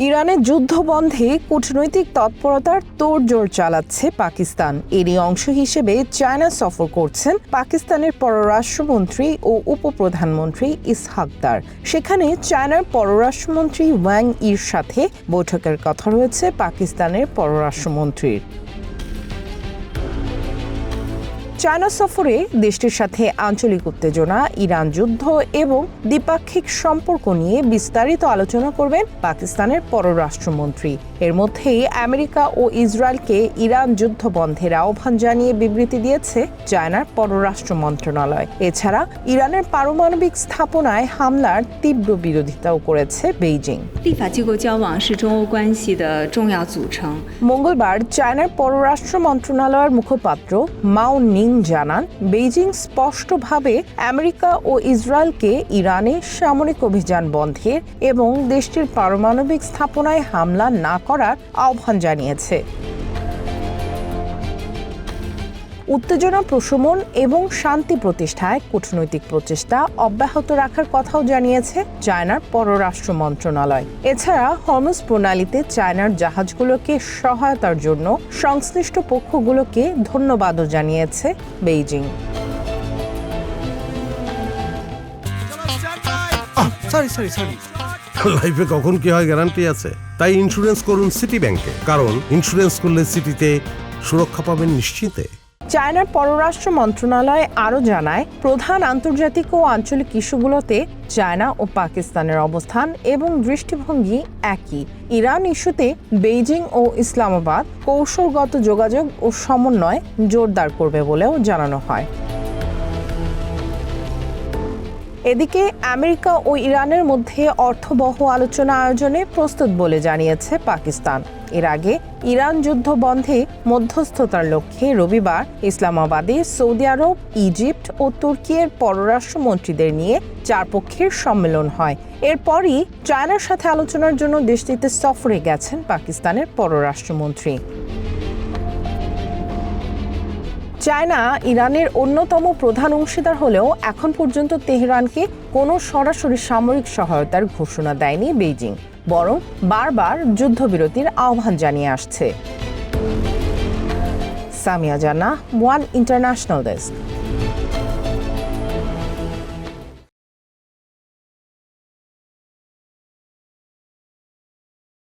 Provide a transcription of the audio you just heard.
ইরানের যুদ্ধ বন্ধে কূটনৈতিক তৎপরতার তোড়জোড় চালাচ্ছে পাকিস্তান। এরই অংশ হিসেবে চায়না সফর করছেন পাকিস্তানের পররাষ্ট্রমন্ত্রী ও উপপ্রধানমন্ত্রী ইসহাক দার। সেখানে চায়নার পররাষ্ট্রমন্ত্রী ওয়াং ইর সাথে বৈঠকের কথা রয়েছে পাকিস্তানের পররাষ্ট্রমন্ত্রীর। চায়না সফরে দেশটির সাথে আঞ্চলিক উত্তেজনা, ইরান যুদ্ধ এবং দ্বিপাক্ষিক সম্পর্ক নিয়ে বিস্তারিত আলোচনা করবেন পাকিস্তানের পররাষ্ট্রমন্ত্রী। এর মধ্যেই আমেরিকা ও ইসরায়েলকে ইরান যুদ্ধ বন্ধের আহ্বান জানিয়ে বিবৃতি দিয়েছে চায়নার পররাষ্ট্র মন্ত্রণালয়। এছাড়া ইরানের পারমাণবিক স্থাপনায় হামলার তীব্র বিরোধিতাও করেছে বেইজিং। মঙ্গলবার চায়নার পররাষ্ট্র মন্ত্রণালয়ের মুখপাত্র মাও নিং জানান, বেইজিং স্পষ্টভাবে আমেরিকা ও ইসরায়েলকে ইরানে সামরিক অভিযান বন্ধের এবং দেশটির পারমাণবিক স্থাপনায় হামলা না করার আহ্বান জানিয়েছে। উত্তেজনা প্রশমন এবং শান্তি প্রতিষ্ঠায় কূটনৈতিক প্রচেষ্টা অব্যাহত রাখার কথাও জানিয়েছে চায়নার পররাষ্ট্র মন্ত্রণালয়। এছাড়া হরমুজ প্রণালীতে চায়নার জাহাজগুলোকে সহায়তার জন্য সংশ্লিষ্ট পক্ষগুলোকে ধন্যবাদও জানিয়েছে বেইজিং। লাইফে কখন কি হয় গ্যারান্টি আছে, তাই ইন্স্যুরেন্স করুন সিটি ব্যাংকে, কারণ ইন্স্যুরেন্স করলে সিটিতে সুরক্ষা পাবেন নিশ্চিতে। চায়নার পররাষ্ট্র মন্ত্রণালয় আরও জানায়, প্রধান আন্তর্জাতিক ও আঞ্চলিক ইস্যুগুলোতে চায়না ও পাকিস্তানের অবস্থান এবং দৃষ্টিভঙ্গি একই। ইরান ইস্যুতে বেইজিং ও ইসলামাবাদ কৌশলগত যোগাযোগ ও সমন্বয় জোরদার করবে বলেও জানানো হয়। এদিকে আমেরিকা ও ইরানের মধ্যে অর্থবহ আলোচনা আয়োজনে প্রস্তুত বলে জানিয়েছে পাকিস্তান। এর আগে ইরান যুদ্ধ বন্ধে মধ্যস্থতার লক্ষ্যে রবিবার ইসলামাবাদে সৌদি আরব, ইজিপ্ট ও তুর্কির পররাষ্ট্রমন্ত্রীদের নিয়ে চার পক্ষের সম্মেলন হয়। এরপরই চায়নার সাথে আলোচনার জন্য দেশটিতে সফরে গেছেন পাকিস্তানের পররাষ্ট্রমন্ত্রী। চায়না ইরানের অন্যতম প্রধান অংশীদার হলেও এখন পর্যন্ত তেহরানকে কোনো সরাসরি সামরিক সহায়তার ঘোষণা দেয়নি বেইজিং, বরং বারবার যুদ্ধবিরতির আহ্বান জানিয়ে আসছে। সামিয়া জান্নাহ, ওয়ান ইন্টারন্যাশনাল ডেস্ক।